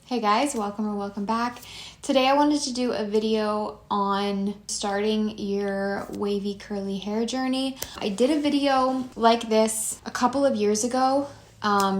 Hey guys, welcome back. Today I wanted to do a video on starting your wavy curly hair journey. I did a video like this a couple of years ago,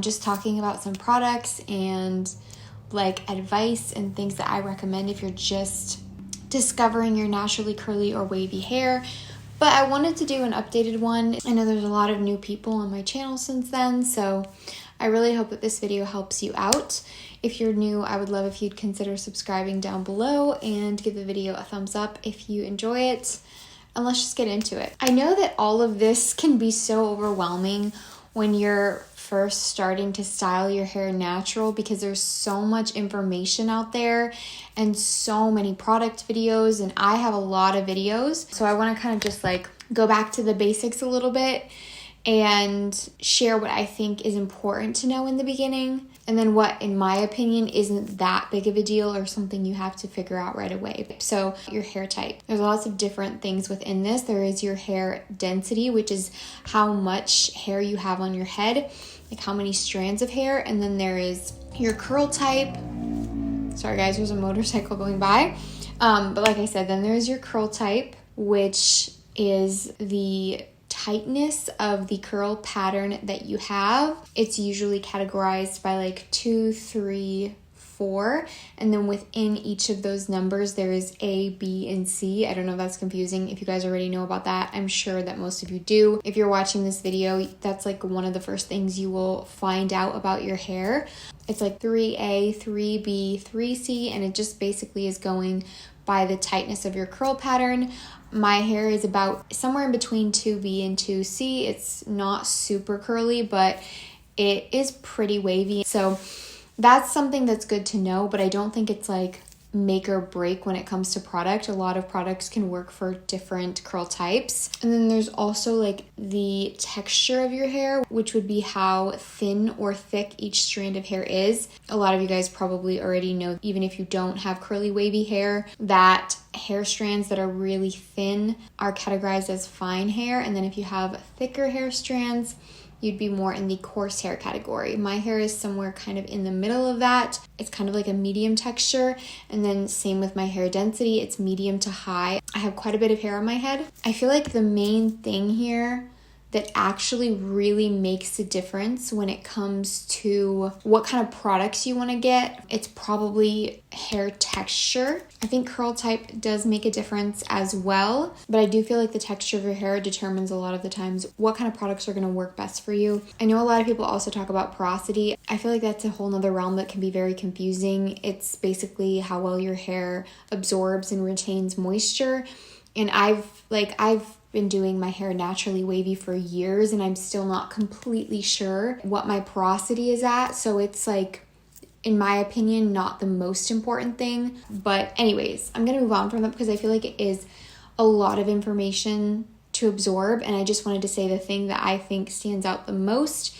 just talking about some products and like advice and things that I recommend if you're just discovering your naturally curly or wavy hair. But I wanted to do an updated one. I know there's a lot of new people on my channel since then, so I really hope that this video helps you out. If you're new, I would love if you'd consider subscribing down below and give the video a thumbs up if you enjoy it. And let's just get into it. I know that all of this can be so overwhelming when you're first starting to style your hair natural because there's so much information out there and so many product videos, and I have a lot of videos. So I want to kind of just like go back to the basics a little bit and share what I think is important to know in the beginning, and then what, in my opinion, isn't that big of a deal or something you have to figure out right away. So your hair type. There's lots of different things within this. There is your hair density, which is how much hair you have on your head, like how many strands of hair. And then there is your curl type. Sorry guys, there's a motorcycle going by. But like I said, then there's your curl type, which is the tightness of the curl pattern that you have. It's usually categorized by like 2, 3, 4, and then within each of those numbers there is A, B, and C. I don't know if that's confusing. If you guys already know about that, I'm sure that most of you do. If you're watching this video, that's like one of the first things you will find out about your hair. It's like 3A, 3B, 3C, and it just basically is going by the tightness of your curl pattern. My hair is about somewhere in between 2B and 2C. It's not super curly, but it is pretty wavy. So that's something that's good to know, but I don't think it's like make or break when it comes to product. A lot of products can work for different curl types. And then there's also like the texture of your hair, which would be how thin or thick each strand of hair is. A lot of you guys probably already know, even if you don't have curly wavy hair, that hair strands that are really thin are categorized as fine hair. And then if you have thicker hair strands, you'd be more in the coarse hair category. My hair is somewhere kind of in the middle of that. It's kind of like a medium texture. And then same with my hair density, it's medium to high. I have quite a bit of hair on my head. I feel like the main thing here that actually really makes a difference when it comes to what kind of products you want to get, it's probably hair texture. I think curl type does make a difference as well, but I do feel like the texture of your hair determines a lot of the times what kind of products are going to work best for you. I know a lot of people also talk about porosity. I feel like that's a whole nother realm that can be very confusing. It's basically how well your hair absorbs and retains moisture. And I've been doing my hair naturally wavy for years, and I'm still not completely sure what my porosity is at. So it's like, in my opinion, not the most important thing. But anyways, I'm going to move on from that because I feel like it is a lot of information to absorb. And I just wanted to say the thing that I think stands out the most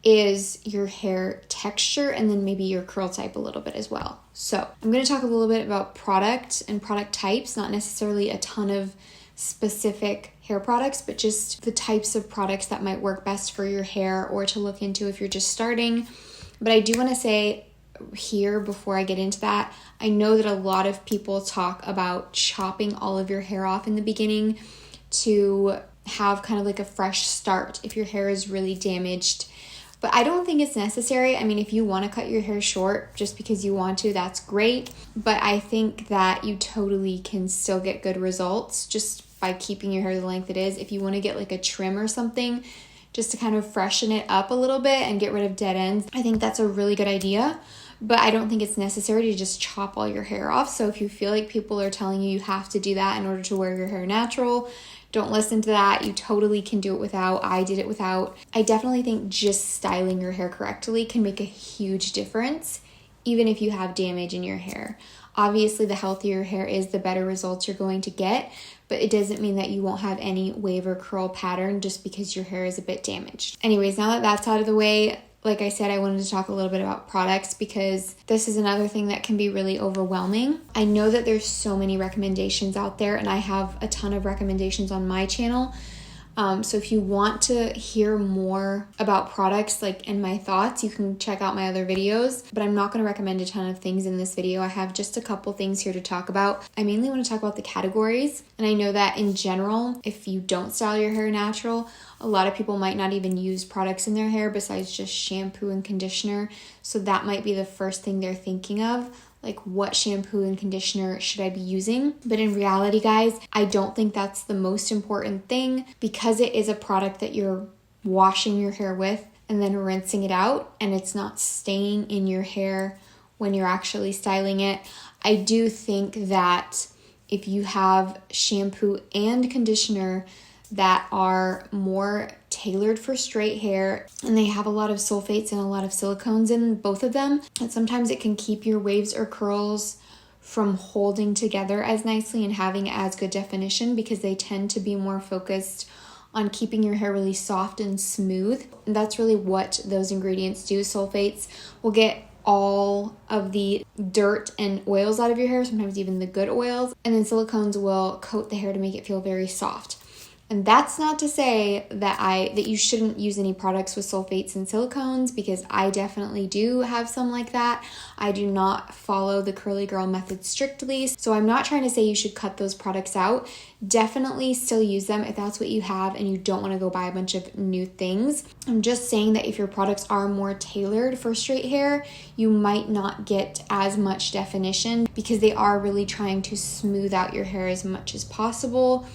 is your hair texture, and then maybe your curl type a little bit as well. So I'm going to talk a little bit about product and product types, not necessarily a ton of specific hair products, but just the types of products that might work best for your hair or to look into if you're just starting. But I do want to say here before I get into that, I know that a lot of people talk about chopping all of your hair off in the beginning to have kind of like a fresh start if your hair is really damaged. But I don't think it's necessary. I mean, if you want to cut your hair short just because you want to, that's great. But I think that you totally can still get good results just by keeping your hair the length it is. If you want to get like a trim or something just to kind of freshen it up a little bit and get rid of dead ends, I think that's a really good idea. But I don't think it's necessary to just chop all your hair off. So if you feel like people are telling you you have to do that in order to wear your hair natural, don't listen to that. You totally can do it without. I did it without. I definitely think just styling your hair correctly can make a huge difference, even if you have damage in your hair. Obviously, the healthier your hair is, the better results you're going to get, but it doesn't mean that you won't have any wave or curl pattern just because your hair is a bit damaged. Anyways, now that that's out of the way, like I said, I wanted to talk a little bit about products because this is another thing that can be really overwhelming. I know that there's so many recommendations out there, and I have a ton of recommendations on my channel. So if you want to hear more about products like and my thoughts, you can check out my other videos, but I'm not going to recommend a ton of things in this video. I have just a couple things here to talk about. I mainly want to talk about the categories, and I know that in general, if you don't style your hair natural, a lot of people might not even use products in their hair besides just shampoo and conditioner. So that might be the first thing they're thinking of. Like, what shampoo and conditioner should I be using? But in reality, guys, I don't think that's the most important thing, because it is a product that you're washing your hair with and then rinsing it out, and it's not staying in your hair when you're actually styling it. I do think that if you have shampoo and conditioner that are more tailored for straight hair, and they have a lot of sulfates and a lot of silicones in both of them, and sometimes it can keep your waves or curls from holding together as nicely and having as good definition, because they tend to be more focused on keeping your hair really soft and smooth. And that's really what those ingredients do. Sulfates will get all of the dirt and oils out of your hair, sometimes even the good oils, and then silicones will coat the hair to make it feel very soft. And that's not to say that you shouldn't use any products with sulfates and silicones, because I definitely do have some like that. I do not follow the curly girl method strictly, so I'm not trying to say you should cut those products out. Definitely still use them if that's what you have and you don't want to go buy a bunch of new things. I'm just saying that if your products are more tailored for straight hair, you might not get as much definition, because they are really trying to smooth out your hair as much as possible.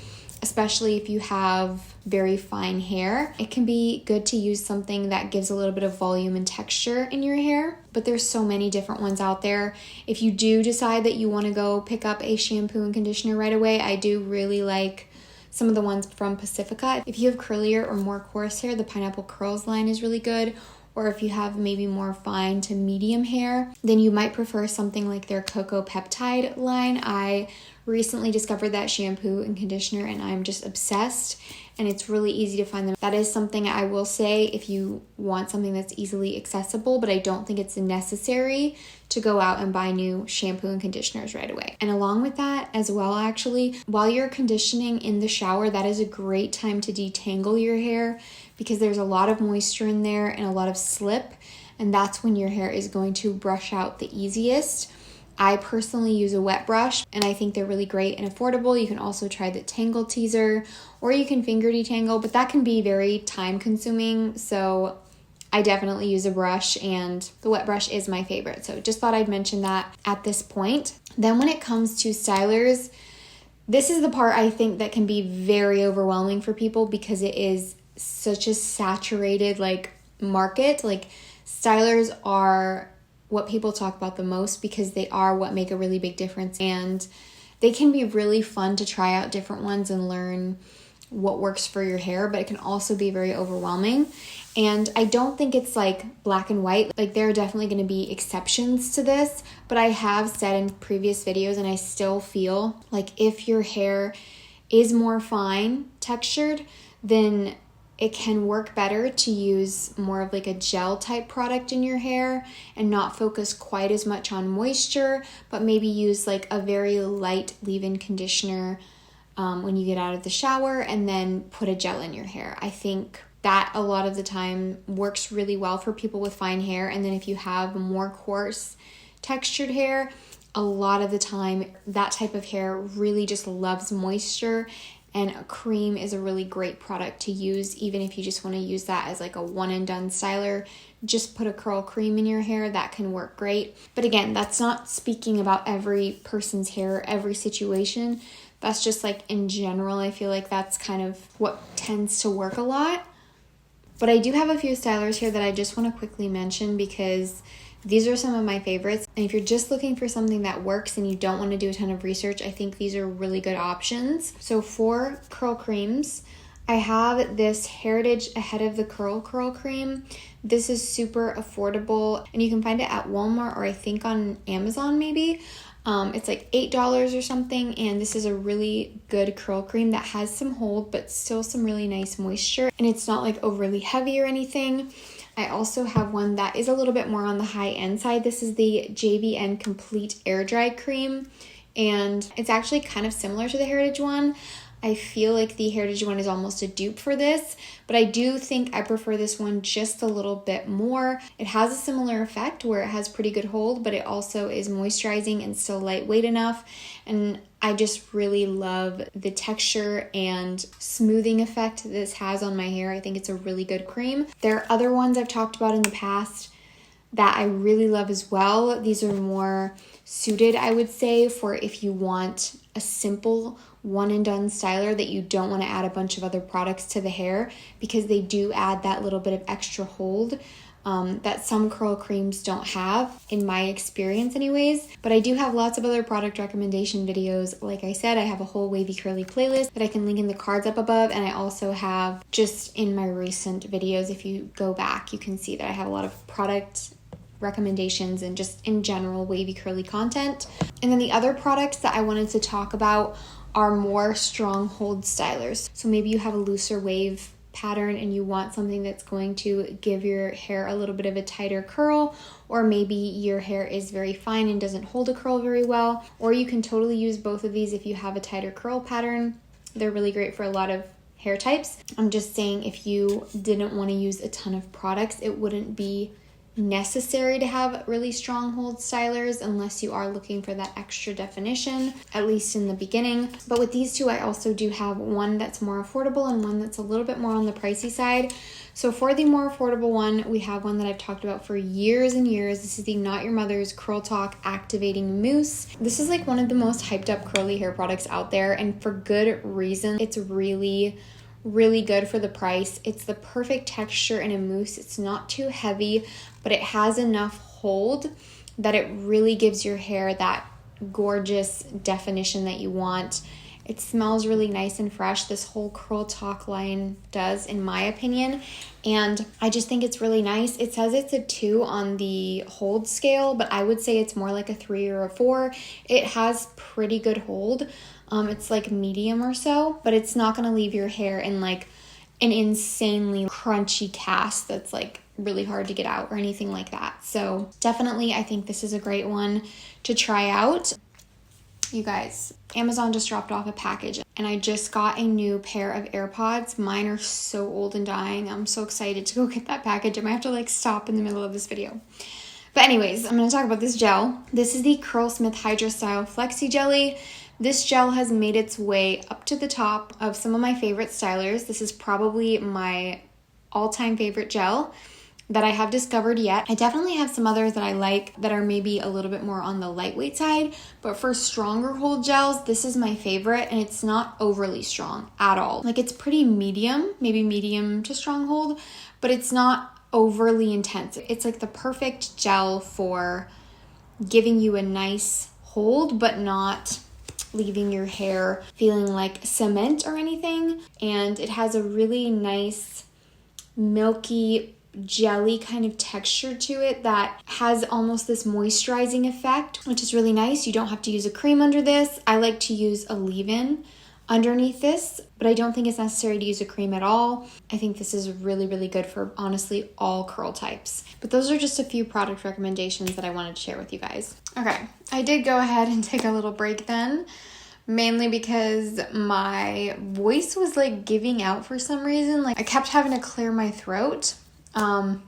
Especially if you have very fine hair, it can be good to use something that gives a little bit of volume and texture in your hair, but there's so many different ones out there. If you do decide that you want to go pick up a shampoo and conditioner right away, I do really like some of the ones from Pacifica. If you have curlier or more coarse hair, the Pineapple Curls line is really good. Or if you have maybe more fine to medium hair, then you might prefer something like their Cocoa Peptide line. I recently discovered that shampoo and conditioner, and I'm just obsessed, and it's really easy to find them. That is something I will say if you want something that's easily accessible, but I don't think it's necessary to go out and buy new shampoo and conditioners right away. And along with that as well, actually, while you're conditioning in the shower, that is a great time to detangle your hair, because there's a lot of moisture in there and a lot of slip, and that's when your hair is going to brush out the easiest. I personally use a wet brush, and I think they're really great and affordable. You can also try the Tangle Teaser, or you can finger detangle, but that can be very time consuming. So I definitely use a brush, and the wet brush is my favorite. So just thought I'd mention that at this point. Then when it comes to stylers, this is the part I think that can be very overwhelming for people, because it is such a saturated market. Stylers are what people talk about the most, because they are what make a really big difference, and they can be really fun to try out different ones and learn what works for your hair, but it can also be very overwhelming. And I don't think it's black and white. There are definitely going to be exceptions to this, but I have said in previous videos, and I still feel like if your hair is more fine textured, then it can work better to use more of a gel type product in your hair and not focus quite as much on moisture, but maybe use a very light leave-in conditioner when you get out of the shower, and then put a gel in your hair. I think that a lot of the time works really well for people with fine hair. And then if you have more coarse textured hair, a lot of the time that type of hair really just loves moisture, and a cream is a really great product to use. Even if you just want to use that as a one and done styler, just put a curl cream in your hair, that can work great. But again, that's not speaking about every person's hair, every situation. That's just in general, I feel like that's kind of what tends to work a lot. But I do have a few stylers here that I just want to quickly mention, because these are some of my favorites. And if you're just looking for something that works and you don't want to do a ton of research, I think these are really good options. So for curl creams, I have this Hairitage Ahead of the Curl cream. This is super affordable, and you can find it at Walmart, or I think on Amazon maybe. It's $8 or something, and this is a really good curl cream that has some hold but still some really nice moisture, and it's not overly heavy or anything. I also have one that is a little bit more on the high end side. This is the JVN Complete Air Dry Cream, and it's actually kind of similar to the Hairitage one. I feel like the Hairitage one is almost a dupe for this, but I do think I prefer this one just a little bit more. It has a similar effect where it has pretty good hold, but it also is moisturizing and still lightweight enough. And I just really love the texture and smoothing effect this has on my hair. I think it's a really good cream. There are other ones I've talked about in the past that I really love as well. These are more suited, I would say, for if you want a simple one and done styler that you don't want to add a bunch of other products to the hair, because they do add that little bit of extra hold that some curl creams don't have, in my experience anyways. But I do have lots of other product recommendation videos. Like I said, I have a whole wavy curly playlist that I can link in the cards up above, and I also have just in my recent videos, if you go back, you can see that I have a lot of product recommendations and just in general wavy curly content. And then the other products that I wanted to talk about are more strong hold stylers. So maybe you have a looser wave pattern and you want something that's going to give your hair a little bit of a tighter curl, or maybe your hair is very fine and doesn't hold a curl very well, or you can totally use both of these if you have a tighter curl pattern. They're really great for a lot of hair types. I'm just saying, if you didn't want to use a ton of products, it wouldn't be necessary to have really strong hold stylers unless you are looking for that extra definition, at least in the beginning. But with these two, I also do have one that's more affordable and one that's a little bit more on the pricey side. So for the more affordable one, we have one that I've talked about for years and years. This is the Not Your Mother's Curl Talk Activating Mousse. This is like one of the most hyped up curly hair products out there, and for good reason. It's really good for the price. It's the perfect texture in a mousse. It's not too heavy, but it has enough hold that it really gives your hair that gorgeous definition that you want. It smells really nice and fresh. This whole Curl Talk line does, in my opinion, and I just think it's really nice. It says it's a 2 on the hold scale, but I would say it's more like a 3 or a 4. It has pretty good hold. It's like medium or so, but it's not going to leave your hair in like an insanely crunchy cast that's like really hard to get out or anything like that. So definitely, I think this is a great one to try out. You guys, Amazon just dropped off a package and I just got a new pair of AirPods. Mine are so old and dying. I'm so excited to go get that package. I might have to like stop in the middle of this video. But anyways, I'm going to talk about this gel. This is the Curlsmith Hydra Style Flexi Jelly. This gel has made its way up to the top of some of my favorite stylers. This is probably my all-time favorite gel that I have discovered yet. I definitely have some others that I like that are maybe a little bit more on the lightweight side, but for stronger hold gels, this is my favorite, and it's not overly strong at all. Like, it's pretty medium, maybe medium to strong hold, but it's not overly intense. It's like the perfect gel for giving you a nice hold, but not leaving your hair feeling like cement or anything. And it has a really nice milky jelly kind of texture to it that has almost this moisturizing effect, which is really nice. You don't have to use a cream under this. I like to use a leave-in underneath this, but I don't think it's necessary to use a cream at all. I think this is really good for honestly all curl types. But those are just a few product recommendations that I wanted to share with you guys. Okay, I did go ahead and take a little break then, mainly because my voice was like giving out for some reason. Like, I kept having to clear my throat. And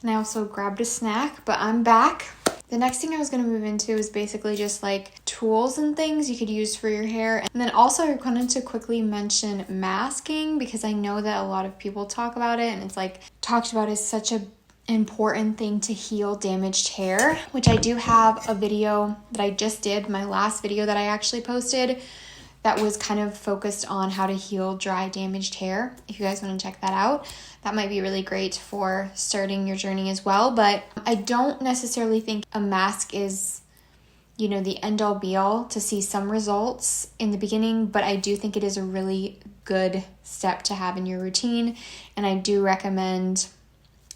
I also grabbed a snack, but I'm back. The next thing I was going to move into is basically just like tools and things you could use for your hair. And then also I wanted to quickly mention masking, because I know that a lot of people talk about it and it's like talked about as such a important thing to heal damaged hair, which I do have a video that I just did, my last video that I actually posted, that was kind of focused on how to heal dry, damaged hair. If you guys want to check that out, that might be really great for starting your journey as well. But I don't necessarily think a mask is, you know, the end all be all to see some results in the beginning, but I do think it is a really good step to have in your routine. And I do recommend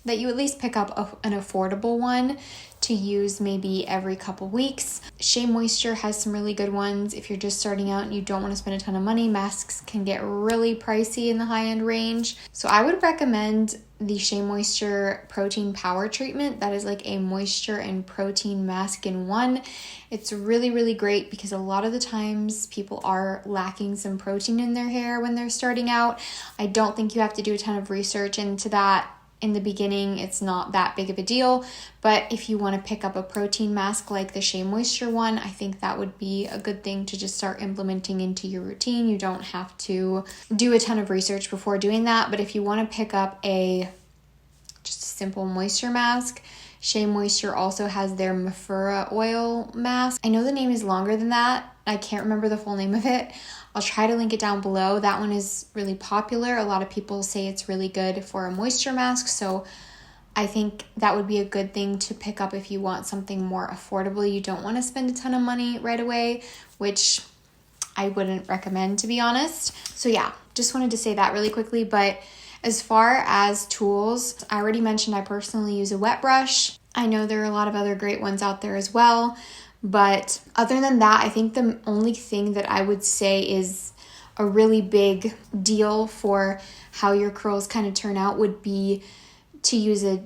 that you at least pick up an affordable one to use maybe every couple weeks. Shea Moisture has some really good ones. If you're just starting out and you don't want to spend a ton of money, masks can get really pricey in the high-end range. So I would recommend the Shea Moisture Protein Power Treatment. That is like a moisture and protein mask in one. It's really, really great because a lot of the times people are lacking some protein in their hair when they're starting out. I don't think you have to do a ton of research into that. In the beginning, it's not that big of a deal, but if you want to pick up a protein mask like the Shea Moisture one, I think that would be a good thing to just start implementing into your routine. You don't have to do a ton of research before doing that, but if you want to pick up just a simple moisture mask, Shea Moisture also has their mafura oil mask. I know the name is longer than that. I can't remember the full name of it. I'll try to link it down below. That one is really popular. A lot of people say it's really good for a moisture mask, so I think that would be a good thing to pick up if you want something more affordable. You don't want to spend a ton of money right away, which I wouldn't recommend, to be honest. So yeah, just wanted to say that really quickly. But as far as tools, I already mentioned I personally use a wet brush. I know there are a lot of other great ones out there as well. But other than that, I think the only thing that I would say is a really big deal for how your curls kind of turn out would be to use a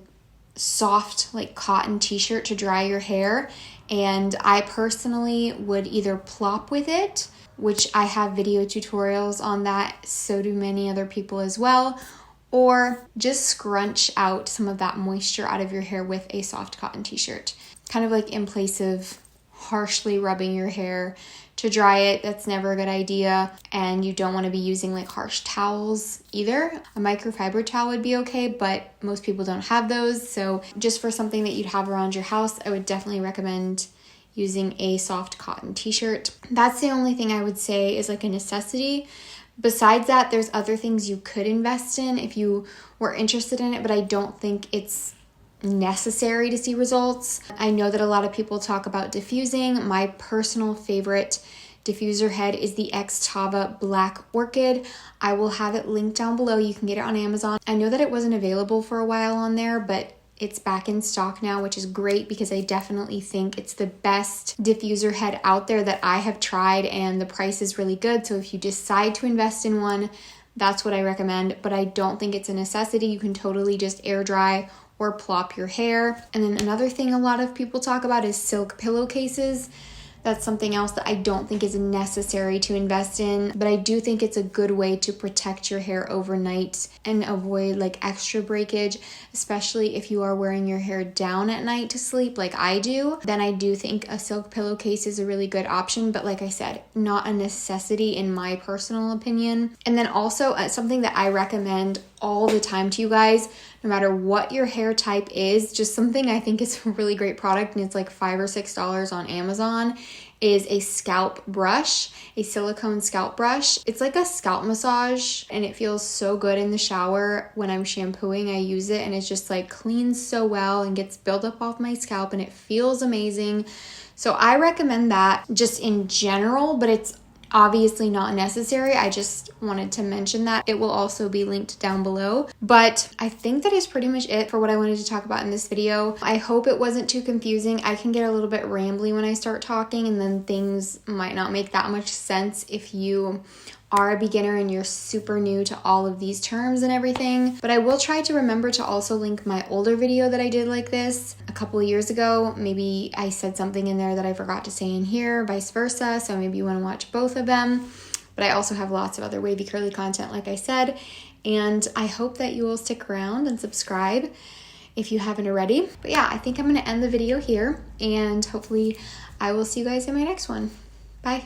soft like cotton t-shirt to dry your hair. And I personally would either plop with it, which I have video tutorials on that, so do many other people as well, or just scrunch out some of that moisture out of your hair with a soft cotton t-shirt, kind of like in place of harshly rubbing your hair to dry it. That's never a good idea, and you don't want to be using like harsh towels either. A microfiber towel would be okay, but most people don't have those, so just for something that you'd have around your house, I would definitely recommend using a soft cotton t-shirt. That's the only thing I would say is like a necessity. Besides that, there's other things you could invest in if you were interested in it, but I don't think it's necessary to see results. I know that a lot of people talk about diffusing. My personal favorite diffuser head is the Xtava Black Orchid. I will have it linked down below. You can get it on Amazon. I know that it wasn't available for a while on there, but it's back in stock now, which is great because I definitely think it's the best diffuser head out there that I have tried, and the price is really good. So if you decide to invest in one, that's what I recommend, but I don't think it's a necessity. You can totally just air dry or plop your hair. And then another thing a lot of people talk about is silk pillowcases. That's something else that I don't think is necessary to invest in, but I do think it's a good way to protect your hair overnight and avoid like extra breakage, especially if you are wearing your hair down at night to sleep like I do. Then I do think a silk pillowcase is a really good option, but like I said, not a necessity in my personal opinion. And then also something that I recommend all the time to you guys, no matter what your hair type is, just something I think is a really great product, and it's like $5 or $6 on Amazon, is a scalp brush, a silicone scalp brush. It's like a scalp massage, and it feels so good in the shower. When I'm shampooing, I use it, and it's just like cleans so well and gets buildup off my scalp, and it feels amazing. So I recommend that just in general, but it's obviously not necessary. I just wanted to mention that. It will also be linked down below. But I think that is pretty much it for what I wanted to talk about in this video. I hope it wasn't too confusing. I can get a little bit rambly when I start talking, and then things might not make that much sense if you are a beginner and you're super new to all of these terms and everything. But I will try to remember to also link my older video that I did like this a couple of years ago. Maybe I said something in there that I forgot to say in here, vice versa. So maybe you want to watch both of them. But I also have lots of other wavy curly content, like I said. And I hope that you will stick around and subscribe if you haven't already. But yeah, I think I'm going to end the video here, and hopefully I will see you guys in my next one. Bye.